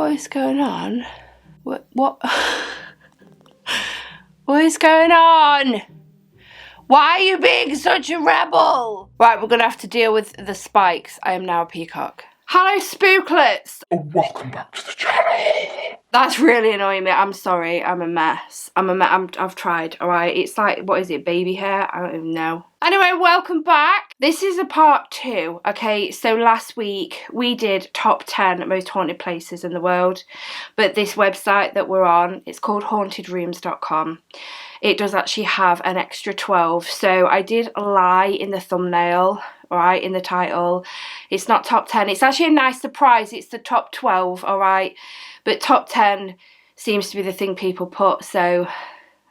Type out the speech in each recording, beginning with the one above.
What is going on? What? What is going on? Why are you being such a rebel? Right, we're gonna have to deal with the spikes. I am now a peacock. Hello, spooklets! Oh, welcome back to the channel. That's really annoying me. I'm sorry. I'm a mess. I've tried, alright? It's like, what is it, baby hair? I don't even know. Anyway, welcome back. This is a part 2, okay? So last week, we did top 10 most haunted places in the world. But this website that we're on, it's called hauntedrooms.com. It does actually have an extra 12. So I did lie in the thumbnail, alright, in the title. It's not top 10. It's actually a nice surprise. It's the top 12, alright? But top 10 seems to be the thing people put, so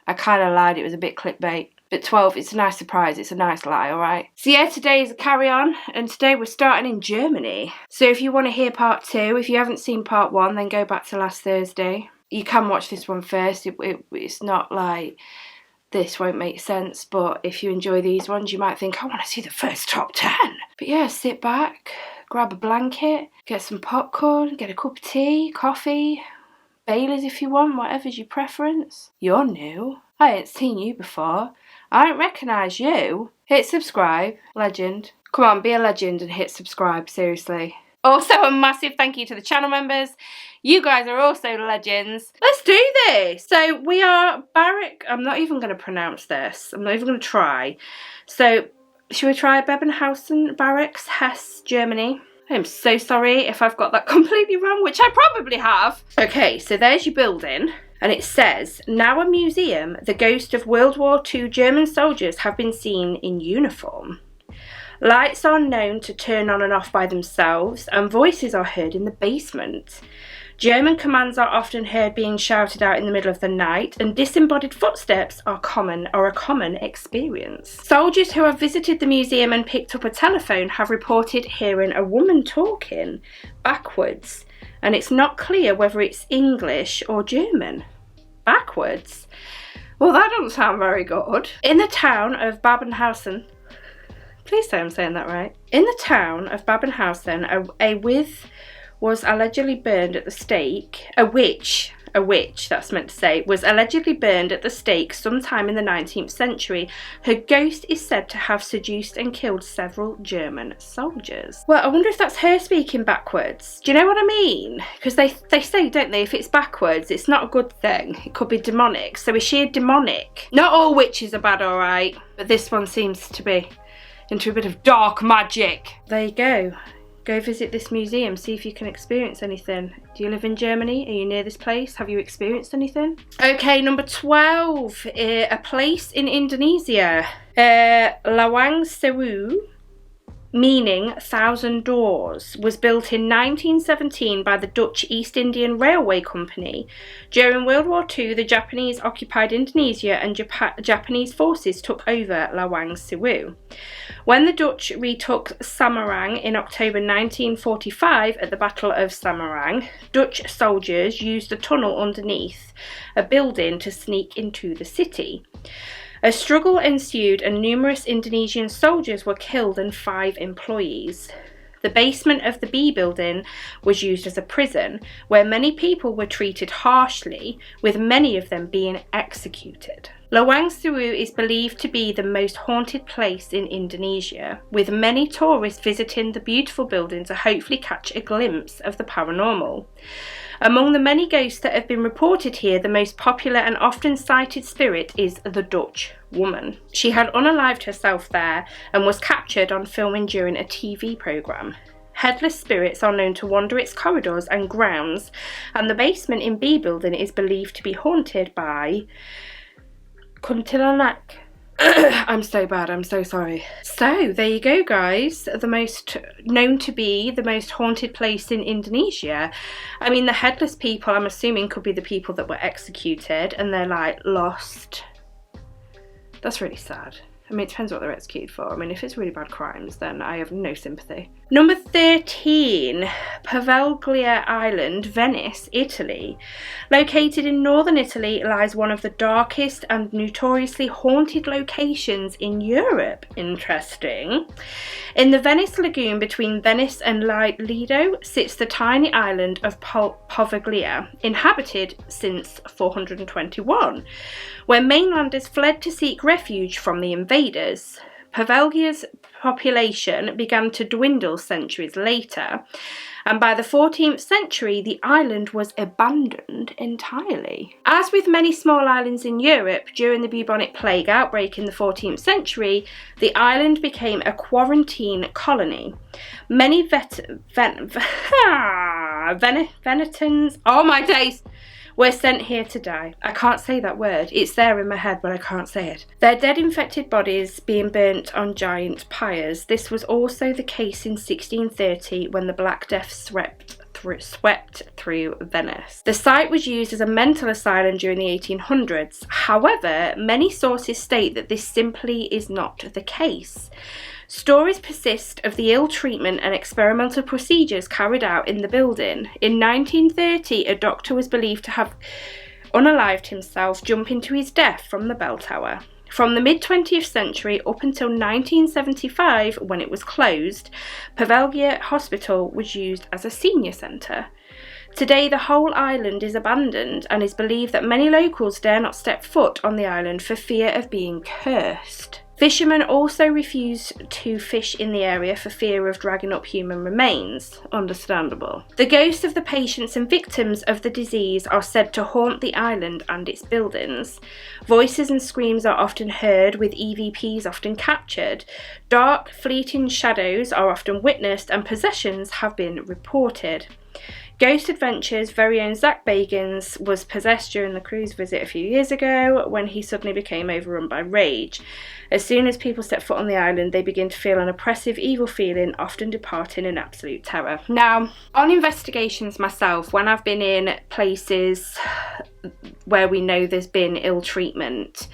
I kind of lied. It was a bit clickbait. But 12, it's a nice surprise. It's a nice lie, alright? So yeah, today is a carry-on, and today we're starting in Germany. So if you want to hear part 2, if you haven't seen part 1, then go back to last Thursday. You can watch this one first. It's not like this won't make sense, but if you enjoy these ones, you might think, I want to see the first top 10. But yeah, sit back, grab a blanket, get some popcorn, get a cup of tea, coffee, Baileys if you want, whatever's your preference. You're new. I ain't seen you before. I don't recognise you. Hit subscribe, legend. Come on, be a legend and hit subscribe, seriously. Also, a massive thank you to the channel members. You guys are also legends. Let's do this. So we are Barrack. I'm not even going to pronounce this. I'm not even going to try. So should we try Bebenhausen Barracks, Hesse, Germany? I am so sorry if I've got that completely wrong, which I probably have. Okay, so there's your building. And it says, now a museum, the ghost of World War II German soldiers have been seen in uniform. Lights are known to turn on and off by themselves, and voices are heard in the basement. German commands are often heard being shouted out in the middle of the night, and disembodied footsteps are a common experience. Soldiers who have visited the museum and picked up a telephone have reported hearing a woman talking backwards, and it's not clear whether it's English or German. Backwards? Well, that doesn't sound very good. In the town of Bebenhausen, please say I'm saying that right. In the town of Bebenhausen, a witch was allegedly burned at the stake. A witch, that's meant to say, was allegedly burned at the stake sometime in the 19th century. Her ghost is said to have seduced and killed several German soldiers. Well, I wonder if that's her speaking backwards. Do you know what I mean? Because they say, don't they, if it's backwards, it's not a good thing. It could be demonic. So is she a demonic? Not all witches are bad, alright. But this one seems to be into a bit of dark magic. There you go. Go visit this museum, see if you can experience anything. Do you live in Germany? Are you near this place? Have you experienced anything? Okay, number 12, a place in Indonesia. Lawang Sewu, meaning 1,000 doors, was built in 1917 by the Dutch East Indian Railway Company. During World War II, the Japanese occupied Indonesia and Japanese forces took over Lawang Sewu. When the Dutch retook Samarang in October 1945 at the Battle of Samarang, Dutch soldiers used a tunnel underneath a building to sneak into the city. A struggle ensued and numerous Indonesian soldiers were killed and 5 employees. The basement of the B building was used as a prison where many people were treated harshly, with many of them being executed. Lawang Sewu is believed to be the most haunted place in Indonesia, with many tourists visiting the beautiful building to hopefully catch a glimpse of the paranormal. Among the many ghosts that have been reported here, the most popular and often cited spirit is the Dutch woman. She had unalived herself there and was captured on filming during a TV programme. Headless spirits are known to wander its corridors and grounds, and the basement in B building is believed to be haunted by Kuntilanak. I'm so bad, I'm so sorry. So, there you go, guys. The most known to be the most haunted place in Indonesia. I mean, the headless people, I'm assuming, could be the people that were executed and they're like lost. That's really sad. I mean, it depends what they're executed for. I mean, if it's really bad crimes, then I have no sympathy. Number 13, Pavia Island, Venice, Italy. Located in northern Italy, lies one of the darkest and notoriously haunted locations in Europe. Interesting. In the Venice lagoon between Venice and Lido sits the tiny island of Pavia, inhabited since 421, where mainlanders fled to seek refuge from the invaders. Pavia's population began to dwindle centuries later, and by the 14th century the island was abandoned entirely. As with many small islands in Europe, during the bubonic plague outbreak in the 14th century, the island became a quarantine colony. Many Venetians, oh my days, were sent here to die. I can't say that word. It's there in my head, but I can't say it. Their dead infected bodies being burnt on giant pyres. This was also the case in 1630 when the Black Death swept through Venice. The site was used as a mental asylum during the 1800s. However, many sources state that this simply is not the case. Stories persist of the ill treatment and experimental procedures carried out in the building. In 1930, a doctor was believed to have unalived himself jumping to his death from the bell tower. From the mid-20th century up until 1975, when it was closed, Pavia Hospital was used as a senior centre. Today, the whole island is abandoned and is believed that many locals dare not step foot on the island for fear of being cursed. Fishermen also refuse to fish in the area for fear of dragging up human remains. Understandable. The ghosts of the patients and victims of the disease are said to haunt the island and its buildings. Voices and screams are often heard, with EVPs often captured. Dark, fleeting shadows are often witnessed, and possessions have been reported. Ghost Adventures' very own Zach Bagans was possessed during the cruise visit a few years ago when he suddenly became overrun by rage. As soon as people step foot on the island, they begin to feel an oppressive, evil feeling, often departing in absolute terror. Now, on investigations myself, when I've been in places where we know there's been ill treatment,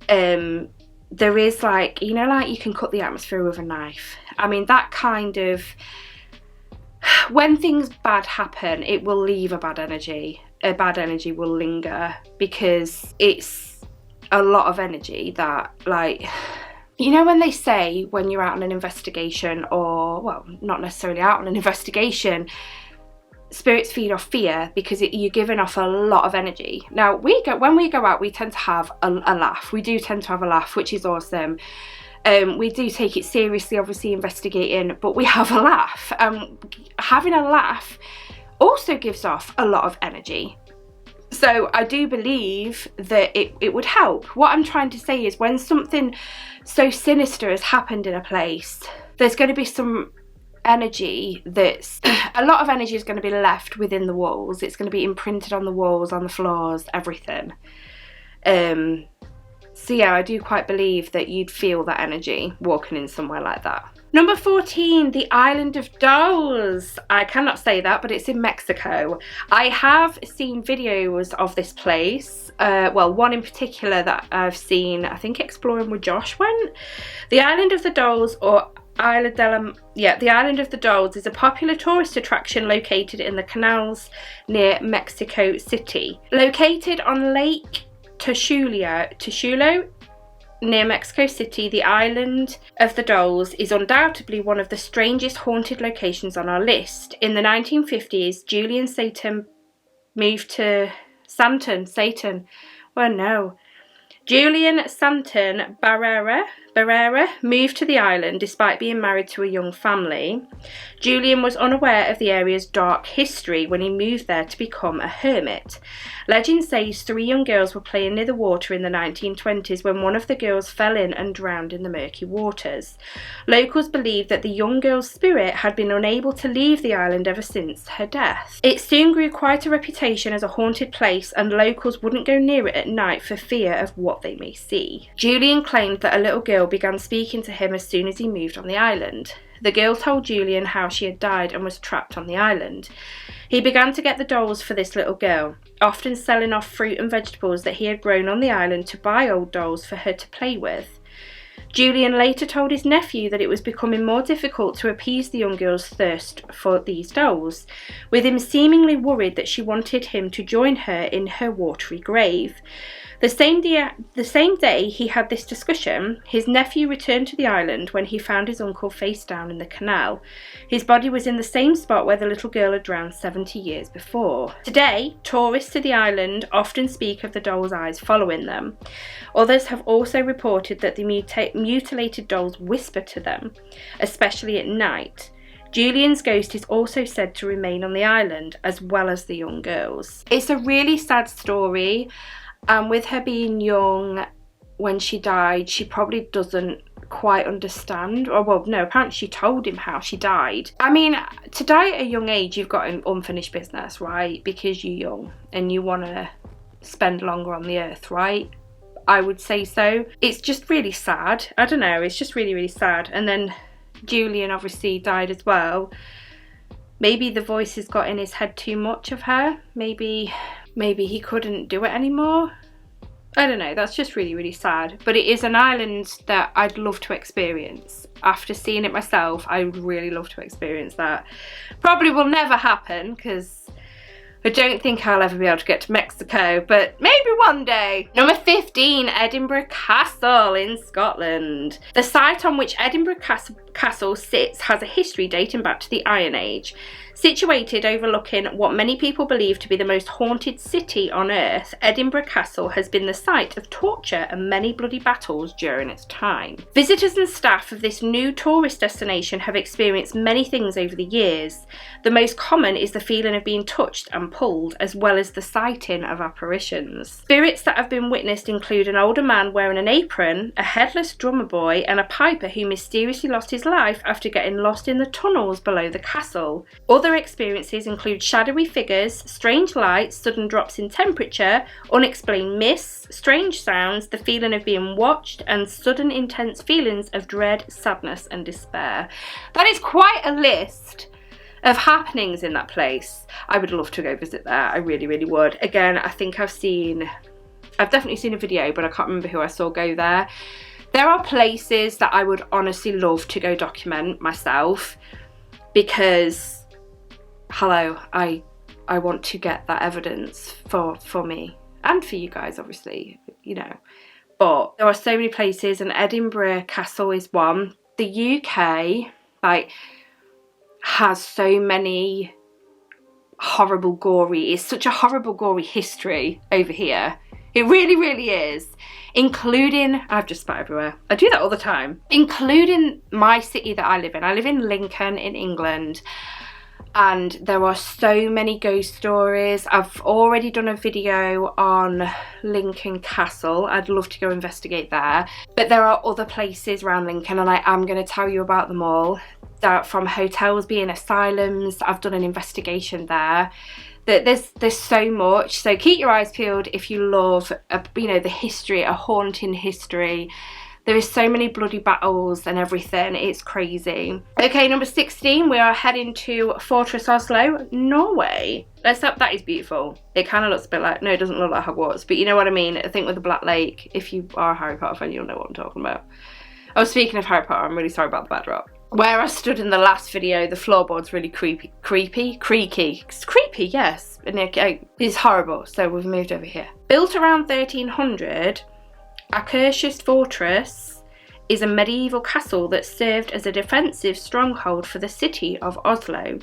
there is like you can cut the atmosphere with a knife. I mean, that kind of... When things bad happen, it will leave a bad energy. A bad energy will linger because it's a lot of energy that, like, when they say when you're out on an investigation, or, well, not necessarily out on an investigation, spirits feed off fear because you're giving off a lot of energy. Now, when we go out, we tend to have a laugh. We do tend to have a laugh, which is awesome. We do take it seriously, obviously, investigating, but we have a laugh. Having a laugh also gives off a lot of energy. So I do believe that it would help. What I'm trying to say is when something so sinister has happened in a place, there's going to be some energy that's... a lot of energy is going to be left within the walls. It's going to be imprinted on the walls, on the floors, everything. So yeah, I do quite believe that you'd feel that energy walking in somewhere like that. Number 14, the Island of Dolls. I cannot say that, but it's in Mexico. I have seen videos of this place. Well, one in particular that I've seen, I think Exploring with Josh went. The Island of the Dolls, or the Island of the Dolls is a popular tourist attraction located in the canals near Mexico City. Located on Lake Texulo, near Mexico City, the Island of the Dolls is undoubtedly one of the strangest haunted locations on our list. In the 1950s, Julian Stanton Barrera moved to the island despite being married to a young family. Julian was unaware of the area's dark history when he moved there to become a hermit. Legend says 3 young girls were playing near the water in the 1920s when one of the girls fell in and drowned in the murky waters. Locals believe that the young girl's spirit had been unable to leave the island ever since her death. It soon grew quite a reputation as a haunted place, and locals wouldn't go near it at night for fear of what they may see. Julian claimed that a little girl began speaking to him as soon as he moved on the island. The girl told Julian how she had died and was trapped on the island. He began to get the dolls for this little girl, often selling off fruit and vegetables that he had grown on the island to buy old dolls for her to play with. Julian later told his nephew that it was becoming more difficult to appease the young girl's thirst for these dolls, with him seemingly worried that she wanted him to join her in her watery grave. The same day he had this discussion, his nephew returned to the island when he found his uncle face down in the canal. His body was in the same spot where the little girl had drowned 70 years before. Today, tourists to the island often speak of the doll's eyes following them. Others have also reported that the mutilated dolls whisper to them, especially at night. Julian's ghost is also said to remain on the island, as well as the young girl's. It's a really sad story. And with her being young when she died, she probably doesn't quite understand. Or, well, no, apparently she told him how she died. I mean, to die at a young age, you've got an unfinished business, right? Because you're young and you want to spend longer on the earth, right? I would say so. It's just really sad. I don't know, it's just really, really sad. And then Julian obviously died as well. Maybe the voices got in his head too much of her. Maybe he couldn't do it anymore. I don't know, that's just really, really sad. But it is an island that I'd love to experience. After seeing it myself, I would really love to experience that. Probably will never happen because I don't think I'll ever be able to get to Mexico, but maybe one day. Number 15, Edinburgh Castle in Scotland. The site on which Edinburgh Castle sits has a history dating back to the Iron Age. Situated overlooking what many people believe to be the most haunted city on earth, Edinburgh Castle has been the site of torture and many bloody battles during its time. Visitors and staff of this new tourist destination have experienced many things over the years. The most common is the feeling of being touched and pulled, as well as the sighting of apparitions. Spirits that have been witnessed include an older man wearing an apron, a headless drummer boy, and a piper who mysteriously lost his life after getting lost in the tunnels below the castle. Other experiences include shadowy figures, strange lights, sudden drops in temperature, unexplained mists, strange sounds, the feeling of being watched, and sudden intense feelings of dread, sadness, and despair. That is quite a list of happenings in that place. I would love to go visit there. I really, really would. Again, I think I've definitely seen a video, but I can't remember who I saw go there. There are places that I would honestly love to go document myself because, hello, I want to get that evidence for me and for you guys, obviously, you know. But there are so many places, and Edinburgh Castle is one. The UK, has so many it's such a horrible, gory history over here. It really, really is. Including, I've just spat everywhere. I do that all the time. Including my city that I live in. I live in Lincoln in England. And there are so many ghost stories. I've already done a video on Lincoln Castle. I'd love to go investigate there. But there are other places around Lincoln, and I am going to tell you about them all. From hotels being asylums, I've done an investigation there. There's so much. So keep your eyes peeled if you love, the history, a haunting history. There is so many bloody battles and everything. It's crazy. Okay, number 16, we are heading to Fortress Oslo, Norway. That is beautiful. It kind of looks a bit like, no, it doesn't look like Hogwarts, but you know what I mean. I think with the Black Lake, if you are a Harry Potter fan, you'll know what I'm talking about. Oh, speaking of Harry Potter, I'm really sorry about the backdrop. Where I stood in the last video, the floorboard's really creaky. It's creepy, yes. And it's horrible, so we've moved over here. Built around 1300, Oslo Fortress is a medieval castle that served as a defensive stronghold for the city of Oslo.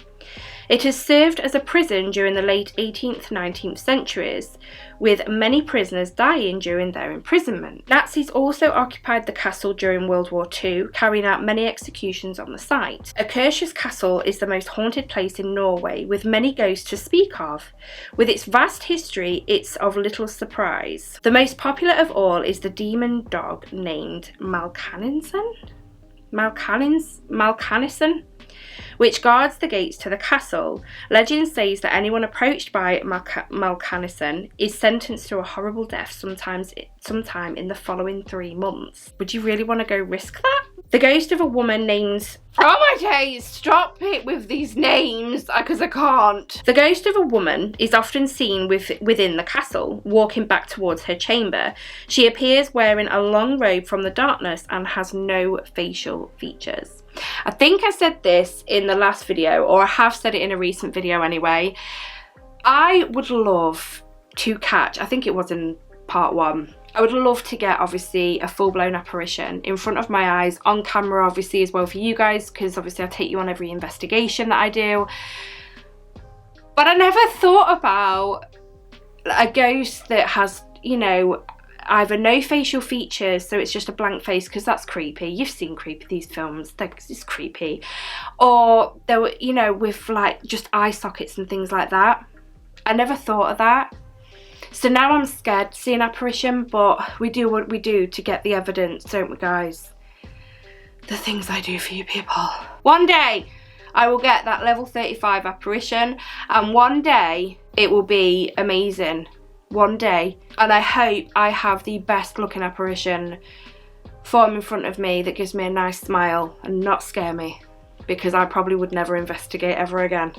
It has served as a prison during the late 18th, 19th centuries, with many prisoners dying during their imprisonment. Nazis also occupied the castle during World War II, carrying out many executions on the site. Akershus Castle is the most haunted place in Norway, with many ghosts to speak of. With its vast history, it's of little surprise. The most popular of all is the demon dog named Malkanisen. which guards the gates to the castle. Legend says that anyone approached by Malcanison is sentenced to a horrible death sometime in the following 3 months. Would you really want to go risk that? The ghost of a woman named... Oh my days, stop it with these names, because I can't. The ghost of a woman is often seen within the castle, walking back towards her chamber. She appears wearing a long robe from the darkness and has no facial features. I think I said this in the last video, or I have said it in a recent video anyway. I would love to catch, I think it was in part 1, I would love to get, obviously, a full-blown apparition in front of my eyes, on camera, obviously, as well for you guys, because obviously I take you on every investigation that I do. But I never thought about a ghost that has, you know, either no facial features, so it's just a blank face, because that's creepy. You've seen these films, it's creepy. Or, they were, you know, with, like, just eye sockets and things like that. I never thought of that. So now I'm scared to see an apparition, but we do what we do to get the evidence, don't we, guys? The things I do for you people. One day I will get that level 35 apparition, and one day it will be amazing. One day. And I hope I have the best looking apparition form in front of me that gives me a nice smile and not scare me, because I probably would never investigate ever again.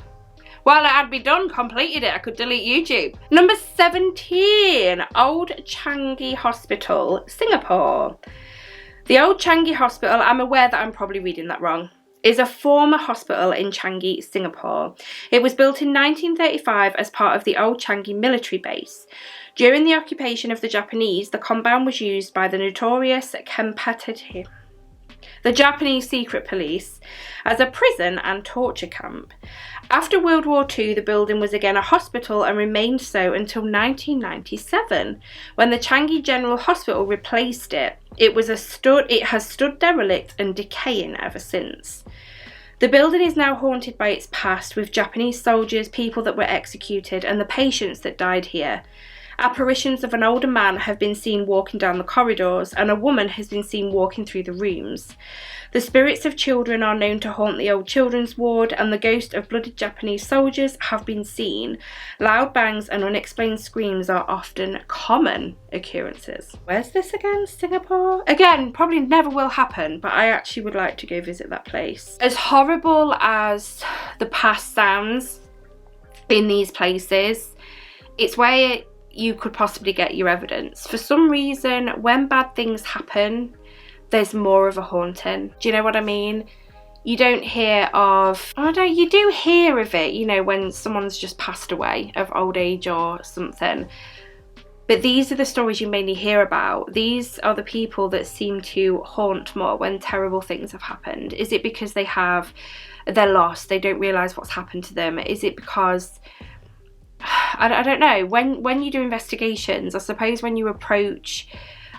Well, I'd be done, completed it, I could delete YouTube. Number 17, Old Changi Hospital, Singapore. The Old Changi Hospital, I'm aware that I'm probably reading that wrong, is a former hospital in Changi, Singapore. It was built in 1935 as part of the Old Changi military base. During the occupation of the Japanese, the compound was used by the notorious Kempatete, the Japanese secret police, as a prison and torture camp. After World War II, the building was again a hospital and remained so until 1997, when the Changi General Hospital replaced it. It has stood derelict and decaying ever since. The building is now haunted by its past, with Japanese soldiers, people that were executed, and the patients that died here. Apparitions of an older man have been seen walking down the corridors, and a woman has been seen walking through the rooms. The spirits of children are known to haunt the old children's ward, and the ghost of blooded Japanese soldiers have been seen. Loud bangs and unexplained screams are often common occurrences. Where's this again? Singapore? Again, probably never will happen, but I actually would like to go visit that place. As horrible as the past sounds in these places, it's where you could possibly get your evidence. For some reason, when bad things happen, there's more of a haunting. Do you know what I mean? You don't hear of, you do hear of it, you know, when someone's just passed away of old age or something. But these are the stories you mainly hear about. These are the people that seem to haunt more when terrible things have happened. Is it because they're lost, they don't realise what's happened to them? Is it because, I don't know, when you do investigations, I suppose when you approach,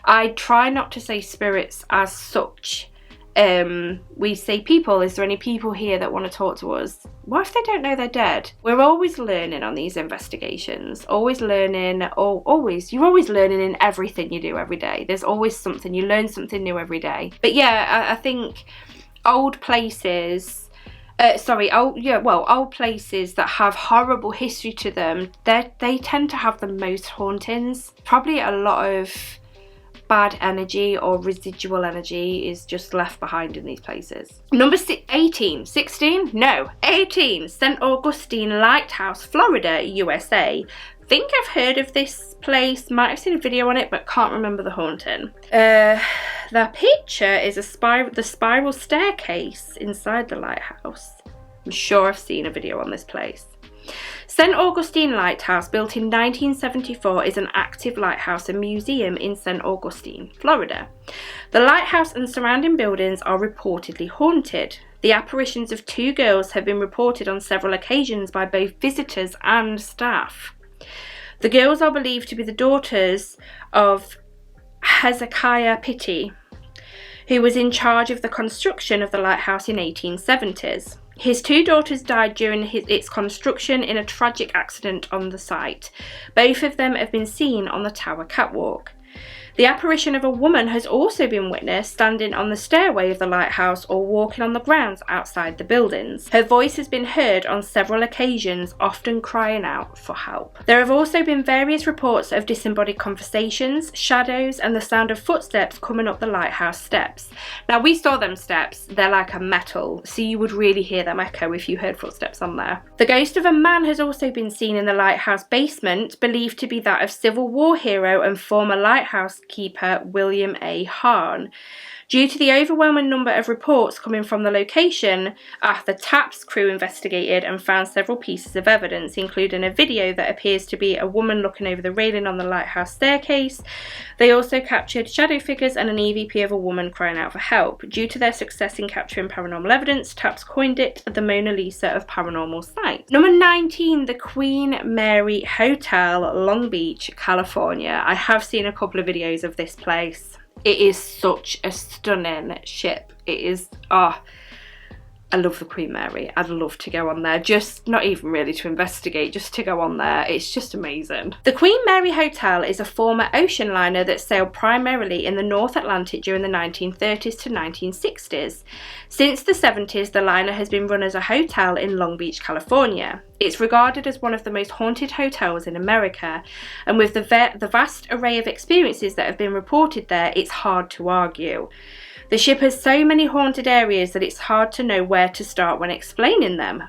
I try not to say spirits as such. We say people, is there any people here that want to talk to us? What if they don't know they're dead? We're always learning on these investigations, always learning, you're always learning in everything you do every day. There's always something, you learn something new every day. But yeah, I think old places, old places that have horrible history to them, they tend to have the most hauntings. Probably a lot of bad energy or residual energy is just left behind in these places. Number 18, St. Augustine Lighthouse, Florida, USA. Think I've heard of this place, might have seen a video on it, but can't remember the haunting. The picture is the spiral staircase inside the lighthouse. I'm sure I've seen a video on this place. St. Augustine Lighthouse, built in 1974, is an active lighthouse and museum in St. Augustine, Florida. The lighthouse and surrounding buildings are reportedly haunted. The apparitions of 2 girls have been reported on several occasions by both visitors and staff. The girls are believed to be the daughters of Hezekiah Pitti, who was in charge of the construction of the lighthouse in 1870s. His 2 daughters died during its construction in a tragic accident on the site. Both of them have been seen on the tower catwalk. The apparition of a woman has also been witnessed standing on the stairway of the lighthouse or walking on the grounds outside the buildings. Her voice has been heard on several occasions, often crying out for help. There have also been various reports of disembodied conversations, shadows, and the sound of footsteps coming up the lighthouse steps. Now, we saw them steps, they're like a metal, so you would really hear them echo if you heard footsteps on there. The ghost of a man has also been seen in the lighthouse basement, believed to be that of Civil War hero and former lighthouse keeper William A. Hahn. Due to the overwhelming number of reports coming from the location, the TAPS crew investigated and found several pieces of evidence, including a video that appears to be a woman looking over the railing on the lighthouse staircase. They also captured shadow figures and an EVP of a woman crying out for help. Due to their success in capturing paranormal evidence, TAPS coined it the Mona Lisa of paranormal sites. Number 19, the Queen Mary Hotel, Long Beach, California. I have seen a couple of videos of this place. It is such a stunning ship. It is, I love the Queen Mary. I'd love to go on there, just not even really to investigate, just to go on there. It's just amazing. The Queen Mary Hotel is a former ocean liner that sailed primarily in the North Atlantic during the 1930s to 1960s. Since the 70s, the liner has been run as a hotel in Long Beach, California. It's regarded as one of the most haunted hotels in America, and with the vast array of experiences that have been reported there, it's hard to argue. The ship has so many haunted areas that it's hard to know where to start when explaining them.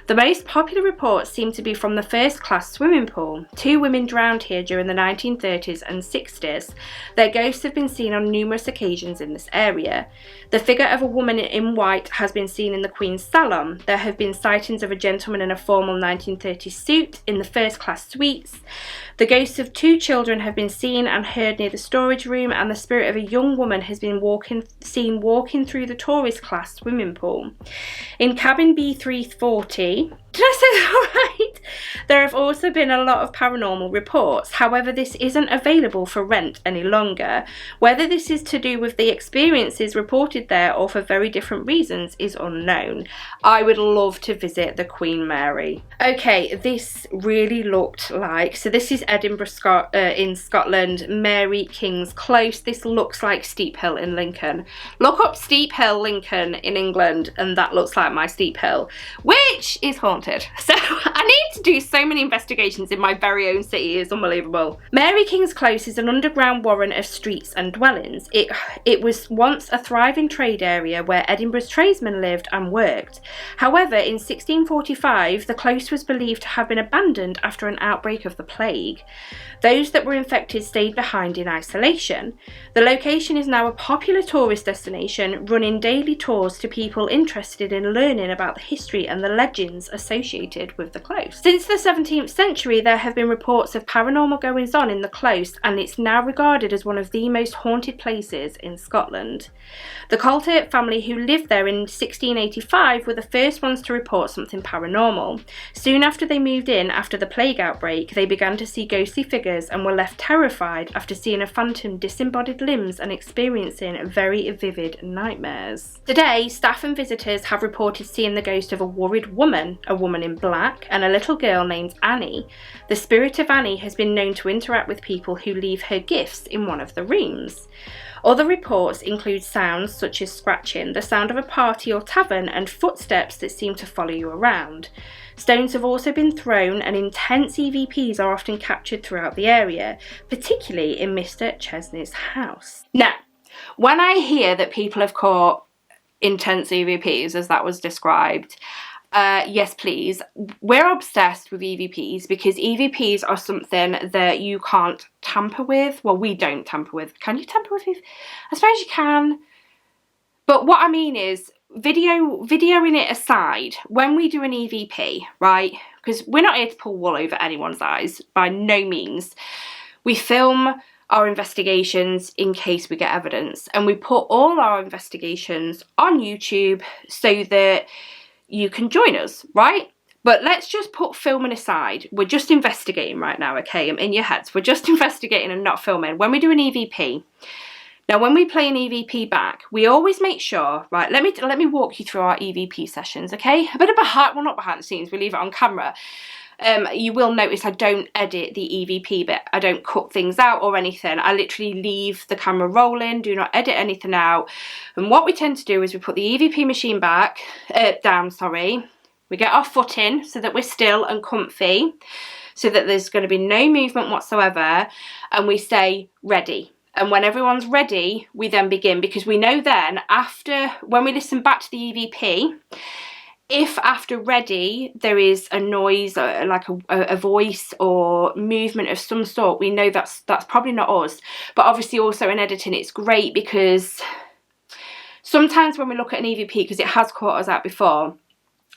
The most popular reports seem to be from the first-class swimming pool. 2 women drowned here during the 1930s and 60s. Their ghosts have been seen on numerous occasions in this area. The figure of a woman in white has been seen in the Queen's Salon. There have been sightings of a gentleman in a formal 1930s suit in the first-class suites. The ghosts of 2 children have been seen and heard near the storage room, and the spirit of a young woman has been seen walking through the tourist class swimming pool. In cabin B340, did I say that right? There have also been a lot of paranormal reports. However, this isn't available for rent any longer. Whether this is to do with the experiences reported there or for very different reasons is unknown. I would love to visit the Queen Mary. Okay, this really looked like, so this is Edinburgh in Scotland, Mary King's Close. This looks like Steep Hill in Lincoln. Look up Steep Hill, Lincoln in England, and that looks like my Steep Hill, which is haunted. So I need to do so many investigations in my very own city. It's unbelievable. Mary King's Close is an underground warren of streets and dwellings. It was once a thriving trade area where Edinburgh's tradesmen lived and worked. However, in 1645, the close was believed to have been abandoned after an outbreak of the plague. Those that were infected stayed behind in isolation. The location is now a popular tourist destination, running daily tours to people interested in learning about the history and the legends associated with the close. Since the 17th century, there have been reports of paranormal goings-on in the close, and it's now regarded as one of the most haunted places in Scotland. The Coulter family, who lived there in 1685, were the first ones to report something paranormal. Soon after they moved in, after the plague outbreak, they began to see ghostly figures and were left terrified after seeing a phantom disembodied limbs and experiencing very vivid nightmares. Today, staff and visitors have reported seeing the ghost of a worried woman, a woman in black, and a little girl named Annie. The spirit of Annie has been known to interact with people who leave her gifts in one of the rooms. Other reports include sounds such as scratching, the sound of a party or tavern, and footsteps that seem to follow you around. Stones have also been thrown, and intense EVPs are often captured throughout the area, particularly in Mr. Chesney's house. Now, when I hear that people have caught intense EVPs, as that was described, yes please, we're obsessed with EVPs because EVPs are something that you can't tamper with. Well, we don't tamper with. Can you tamper with EVPs? I suppose you can. But what I mean is, videoing it aside, when we do an EVP, right, because we're not here to pull wool over anyone's eyes, by no means. We film our investigations in case we get evidence, and we put all our investigations on YouTube so that you can join us, right? But let's just put filming aside. We're just investigating right now, okay? I'm in your heads. We're just investigating and not filming. When we do an EVP, now when we play an EVP back, we always make sure, right, let me walk you through our EVP sessions, okay? A bit of behind, well, not behind the scenes, we leave it on camera. You will notice I don't edit the EVP bit. I don't cut things out or anything. I literally leave the camera rolling, do not edit anything out. And what we tend to do is we put the EVP machine down, sorry. We get our foot in so that we're still and comfy, so that there's going to be no movement whatsoever, and we say ready. And when everyone's ready, we then begin, because we know then when we listen back to the EVP, if after ready there is a noise, like a voice or movement of some sort, we know that's probably not us. But obviously also in editing it's great, because sometimes when we look at an EVP, because it has caught us out before,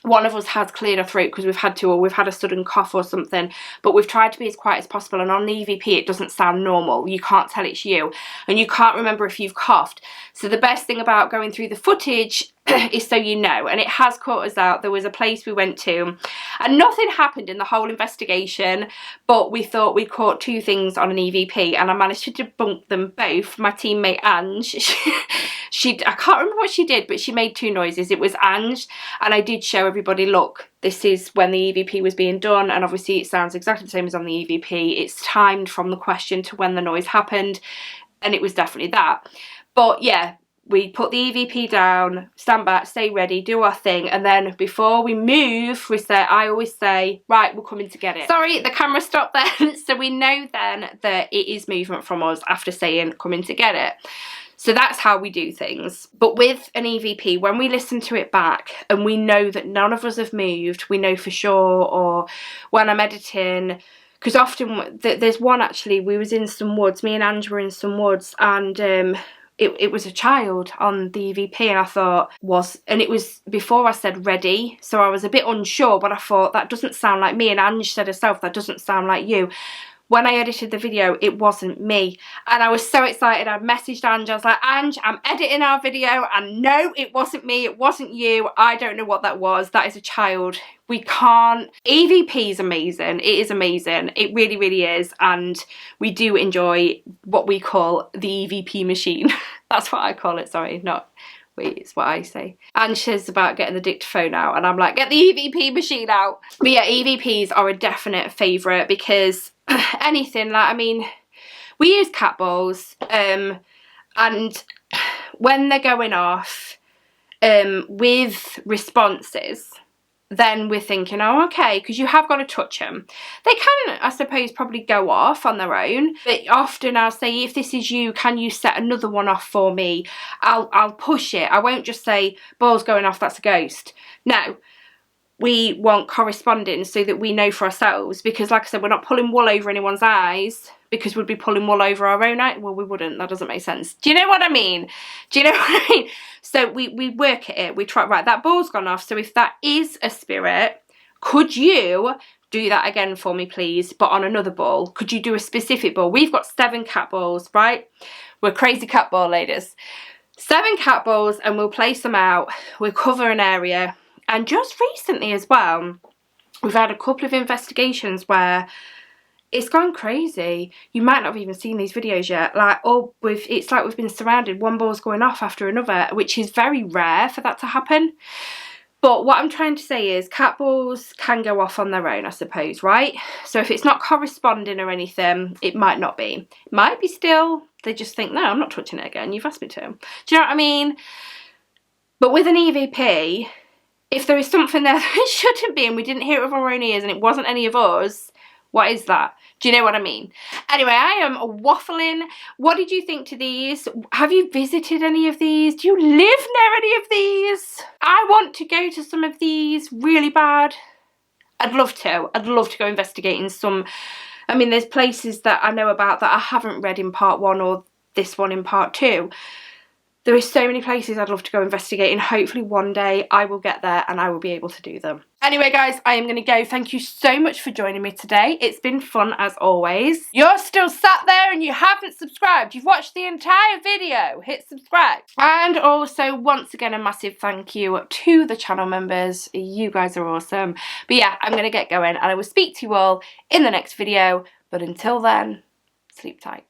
one of us has cleared our throat because we've had to, or we've had a sudden cough or something, but we've tried to be as quiet as possible, and on the EVP it doesn't sound normal. You can't tell it's you, and you can't remember if you've coughed. So the best thing about going through the footage is so you know, and it has caught us out. There was a place we went to and nothing happened in the whole investigation, but we thought we caught two things on an EVP, and I managed to debunk them both. My teammate Ange, I can't remember what she did, but she made two noises. It was Ange, and I did show everybody, look, this is when the EVP was being done, and obviously it sounds exactly the same as on the EVP. It's timed from the question to when the noise happened, and it was definitely that. But yeah, we put the EVP down, stand back, stay ready, do our thing, and then before we move, I always say, right, we're coming to get it. Sorry, the camera stopped then. So we know then that it is movement from us after saying coming to get it. So that's how we do things. But with an EVP, when we listen to it back and we know that none of us have moved, we know for sure, or when I'm editing, because often there's one actually, we was in some woods, me and Ange were in some woods, and it was a child on the EVP, and I thought and it was before I said ready, so I was a bit unsure, but I thought that doesn't sound like me, and Ange said herself, that doesn't sound like you. When I edited the video, it wasn't me, and I was so excited. I messaged Ange, I was like, Ange, I'm editing our video, and no, it wasn't me, it wasn't you, I don't know what that was, that is a child. We can't, EVP is amazing, it is amazing, it really, really is, and we do enjoy what we call the EVP machine. That's what I call it, sorry, it's what I say. And she's about getting the dictaphone out, and I'm like, get the EVP machine out. But yeah, EVPs are a definite favourite, because anything, like, I mean, we use cat balls, and when they're going off with responses, then we're thinking, oh, okay, because you have got to touch them. They can, I suppose, probably go off on their own, but often I'll say, if this is you, can you set another one off for me? I'll push it. I won't just say, ball's going off, that's a ghost. No, we want corresponding so that we know for ourselves, because like I said, we're not pulling wool over anyone's eyes, because we'd be pulling wool over our own eyes. Well, we wouldn't, that doesn't make sense. Do you know what I mean? Do you know what I mean? So we work at it, we try, right, that ball's gone off, so if that is a spirit, could you do that again for me, please, but on another ball? Could you do a specific ball? We've got 7 cat balls, right? We're crazy cat ball ladies. 7 cat balls, and we'll place them out, we'll cover an area. And just recently as well, we've had a couple of investigations where it's gone crazy. You might not have even seen these videos yet. It's like we've been surrounded, one ball's going off after another, which is very rare for that to happen. But what I'm trying to say is cat balls can go off on their own, I suppose, right? So if it's not corresponding or anything, it might not be. It might be still, they just think, no, I'm not touching it again, you've asked me to. Do you know what I mean? But with an EVP, if there is something there that it shouldn't be, and we didn't hear it with our own ears, and it wasn't any of us, what is that? Do you know what I mean? Anyway, I am waffling. What did you think to these? Have you visited any of these? Do you live near any of these? I want to go to some of these really bad. I'd love to. I'd love to go investigate in some. I mean, there's places that I know about that I haven't read in part 1 or this one in part 2. There are so many places I'd love to go investigate, and hopefully one day I will get there and I will be able to do them. Anyway guys, I am going to go. Thank you so much for joining me today. It's been fun as always. You're still sat there and you haven't subscribed. You've watched the entire video. Hit subscribe. And also, once again, a massive thank you to the channel members. You guys are awesome. But yeah, I'm going to get going, and I will speak to you all in the next video. But until then, sleep tight.